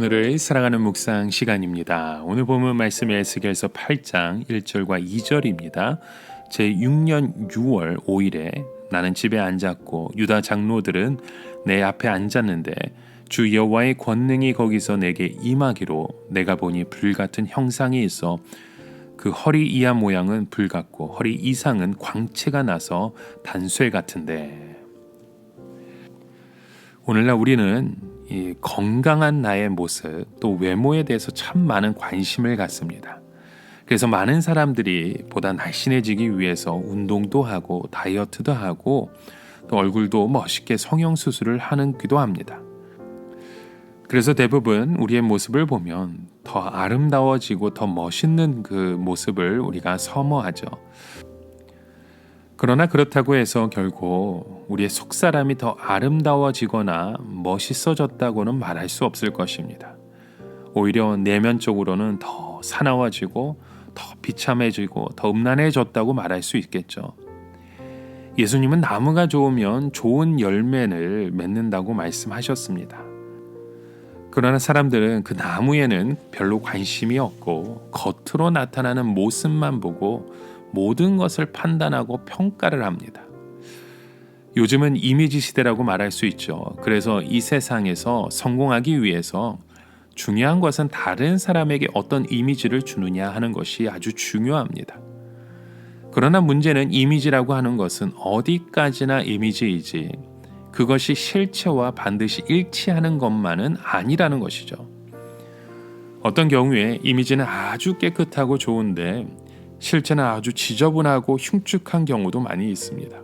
오늘을 사랑하는 묵상 시간입니다. 오늘 본문 말씀이 에스겔서 8장 1절과 2절입니다. 제6년 6월 5일에 나는 집에 앉았고 유다 장로들은 내 앞에 앉았는데 주 여호와의 권능이 거기서 내게 임하기로 내가 보니 불같은 형상이 있어 그 허리 이하 모양은 불 같고 허리 이상은 광채가 나서 단쇠 같은데. 오늘날 우리는 이 건강한 나의 모습 또 외모에 대해서 참 많은 관심을 갖습니다. 그래서 많은 사람들이 보다 날씬해지기 위해서 운동도 하고 다이어트도 하고 또 얼굴도 멋있게 성형수술을 하기도 합니다. 그래서 대부분 우리의 모습을 보면 더 아름다워지고 더 멋있는 그 모습을 우리가 선호하죠. 그러나 그렇다고 해서 결국 우리의 속사람이 더 아름다워지거나 멋있어졌다고는 말할 수 없을 것입니다. 오히려 내면적으로는 더 사나워지고 더 비참해지고 더 음란해졌다고 말할 수 있겠죠. 예수님은 나무가 좋으면 좋은 열매를 맺는다고 말씀하셨습니다. 그러나 사람들은 그 나무에는 별로 관심이 없고 겉으로 나타나는 모습만 보고 모든 것을 판단하고 평가를 합니다. 요즘은 이미지 시대라고 말할 수 있죠. 그래서 이 세상에서 성공하기 위해서 중요한 것은 다른 사람에게 어떤 이미지를 주느냐 하는 것이 아주 중요합니다. 그러나 문제는 이미지라고 하는 것은 어디까지나 이미지이지 그것이 실체와 반드시 일치하는 것만은 아니라는 것이죠. 어떤 경우에 이미지는 아주 깨끗하고 좋은데 실제는 아주 지저분하고 흉측한 경우도 많이 있습니다.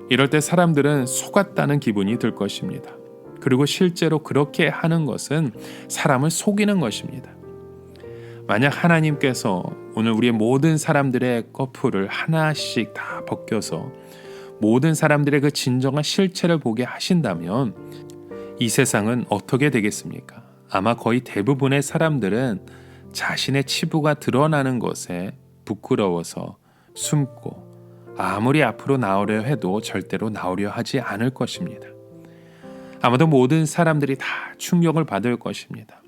이럴 때 사람들은 속았다는 기분이 들 것입니다. 그리고 실제로 그렇게 하는 것은 사람을 속이는 것입니다. 만약 하나님께서 오늘 우리의 모든 사람들의 커플을 하나씩 다 벗겨서 모든 사람들의 그 진정한 실체를 보게 하신다면 이 세상은 어떻게 되겠습니까? 아마 거의 대부분의 사람들은 자신의 치부가 드러나는 것에 부끄러워서 숨고 아무리 앞으로 나오려 해도 절대로 나오려 하지 않을 것입니다. 아마도 모든 사람들이 다 충격을 받을 것입니다.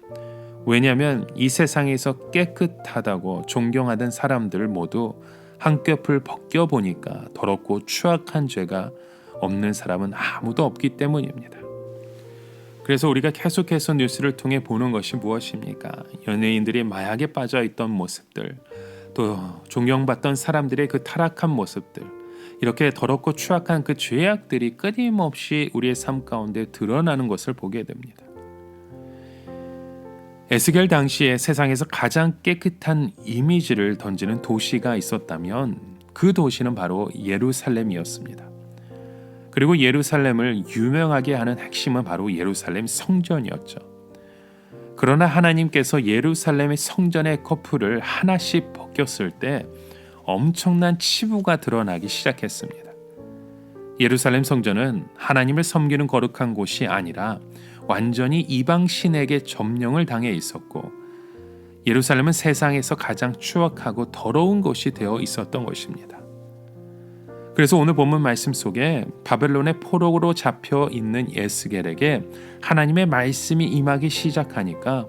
왜냐하면 이 세상에서 깨끗하다고 존경하던 사람들 모두 한뼘을 벗겨보니까 더럽고 추악한 죄가 없는 사람은 아무도 없기 때문입니다. 그래서 우리가 계속해서 뉴스를 통해 보는 것이 무엇입니까? 연예인들이 마약에 빠져있던 모습들, 또 존경받던 사람들의 그 타락한 모습들, 이렇게 더럽고 추악한 그 죄악들이 끊임없이 우리의 삶 가운데 드러나는 것을 보게 됩니다. 에스겔 당시에 세상에서 가장 깨끗한 이미지를 던지는 도시가 있었다면 그 도시는 바로 예루살렘이었습니다. 그리고 예루살렘을 유명하게 하는 핵심은 바로 예루살렘 성전이었죠. 그러나 하나님께서 예루살렘의 성전의 커플을 하나씩 벗겼을 때 엄청난 치부가 드러나기 시작했습니다. 예루살렘 성전은 하나님을 섬기는 거룩한 곳이 아니라 완전히 이방 신에게 점령을 당해 있었고 예루살렘은 세상에서 가장 추악하고 더러운 곳이 되어 있었던 것입니다. 그래서 오늘 본문 말씀 속에 바벨론의 포로로 잡혀 있는 에스겔에게 하나님의 말씀이 임하기 시작하니까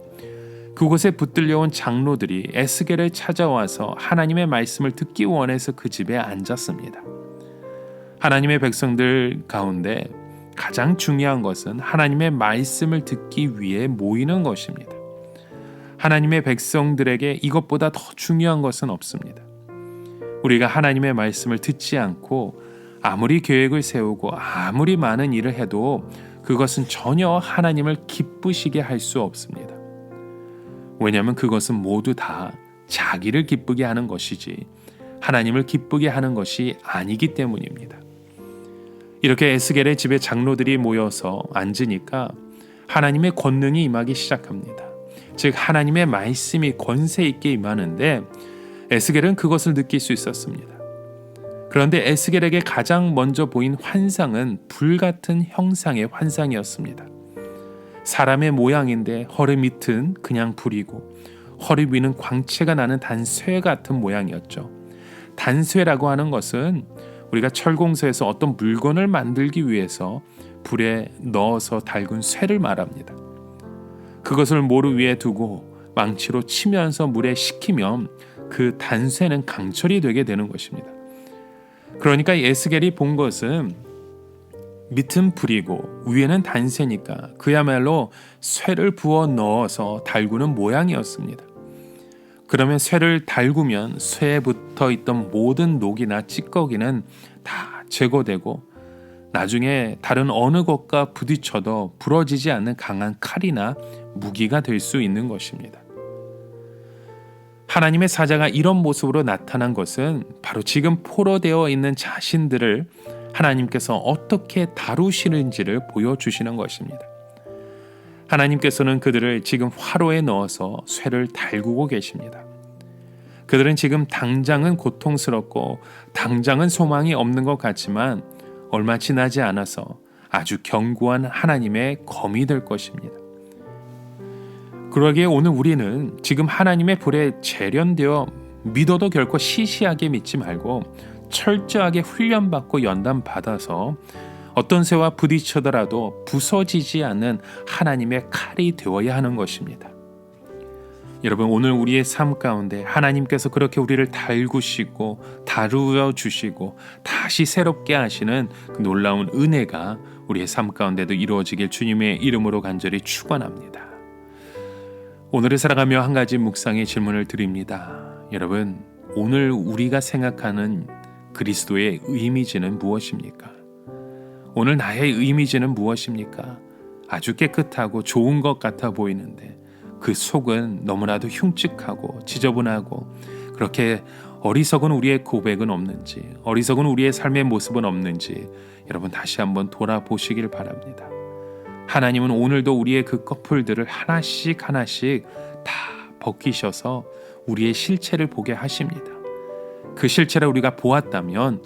그곳에 붙들려온 장로들이 에스겔을 찾아와서 하나님의 말씀을 듣기 원해서 그 집에 앉았습니다. 하나님의 백성들 가운데 가장 중요한 것은 하나님의 말씀을 듣기 위해 모이는 것입니다. 하나님의 백성들에게 이것보다 더 중요한 것은 없습니다. 우리가 하나님의 말씀을 듣지 않고 아무리 계획을 세우고 아무리 많은 일을 해도 그것은 전혀 하나님을 기쁘시게 할 수 없습니다. 왜냐하면 그것은 모두 다 자기를 기쁘게 하는 것이지 하나님을 기쁘게 하는 것이 아니기 때문입니다. 이렇게 에스겔의 집에 장로들이 모여서 앉으니까 하나님의 권능이 임하기 시작합니다. 즉 하나님의 말씀이 권세 있게 임하는데 에스겔은 그것을 느낄 수 있었습니다. 그런데 에스겔에게 가장 먼저 보인 환상은 불같은 형상의 환상이었습니다. 사람의 모양인데 허리 밑은 그냥 불이고 허리 위는 광채가 나는 단쇠 같은 모양이었죠. 단쇠라고 하는 것은 우리가 철공소에서 어떤 물건을 만들기 위해서 불에 넣어서 달군 쇠를 말합니다. 그것을 모루 위에 두고 망치로 치면서 물에 식히면 그 단쇠는 강철이 되게 되는 것입니다. 그러니까 에스겔이 본 것은 밑은 불이고 위에는 단쇠니까 그야말로 쇠를 부어 넣어서 달구는 모양이었습니다. 그러면 쇠를 달구면 쇠에 붙어 있던 모든 녹이나 찌꺼기는 다 제거되고 나중에 다른 어느 것과 부딪혀도 부러지지 않는 강한 칼이나 무기가 될 수 있는 것입니다. 하나님의 사자가 이런 모습으로 나타난 것은 바로 지금 포로되어 있는 자신들을 하나님께서 어떻게 다루시는지를 보여주시는 것입니다. 하나님께서는 그들을 지금 화로에 넣어서 쇠를 달구고 계십니다. 그들은 지금 당장은 고통스럽고 당장은 소망이 없는 것 같지만 얼마 지나지 않아서 아주 견고한 하나님의 검이 될 것입니다. 그러기에 오늘 우리는 지금 하나님의 불에 재련되어 믿어도 결코 시시하게 믿지 말고 철저하게 훈련받고 연단받아서 어떤 새와 부딪혀더라도 부서지지 않는 하나님의 칼이 되어야 하는 것입니다. 여러분, 오늘 우리의 삶 가운데 하나님께서 그렇게 우리를 달구시고 다루어 주시고 다시 새롭게 하시는 그 놀라운 은혜가 우리의 삶 가운데도 이루어지길 주님의 이름으로 간절히 축원합니다. 오늘을 살아가며 한 가지 묵상의 질문을 드립니다. 여러분, 오늘 우리가 생각하는 그리스도의 이미지는 무엇입니까? 오늘 나의 이미지는 무엇입니까? 아주 깨끗하고 좋은 것 같아 보이는데 그 속은 너무나도 흉측하고 지저분하고 그렇게 어리석은 우리의 고백은 없는지, 어리석은 우리의 삶의 모습은 없는지 여러분 다시 한번 돌아보시길 바랍니다. 하나님은 오늘도 우리의 그 커플들을 하나씩 다 벗기셔서 우리의 실체를 보게 하십니다. 그 실체를 우리가 보았다면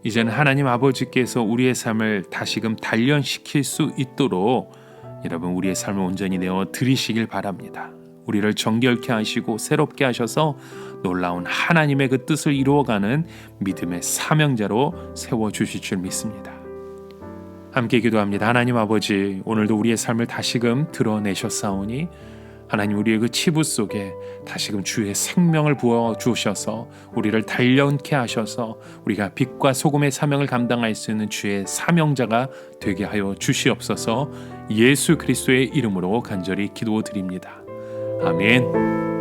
이제는 하나님 아버지께서 우리의 삶을 다시금 단련시킬 수 있도록 여러분 우리의 삶을 온전히 내어 드리시길 바랍니다. 우리를 정결케 하시고 새롭게 하셔서 놀라운 하나님의 그 뜻을 이루어가는 믿음의 사명자로 세워주실 줄 믿습니다. 함께 기도합니다. 하나님 아버지, 오늘도 우리의 삶을 다시금 드러내셨사오니 하나님 우리의 그 치부 속에 다시금 주의 생명을 부어 주셔서 우리를 단련케 하셔서 우리가 빛과 소금의 사명을 감당할 수 있는 주의 사명자가 되게 하여 주시옵소서. 예수 그리스도의 이름으로 간절히 기도드립니다. 아멘.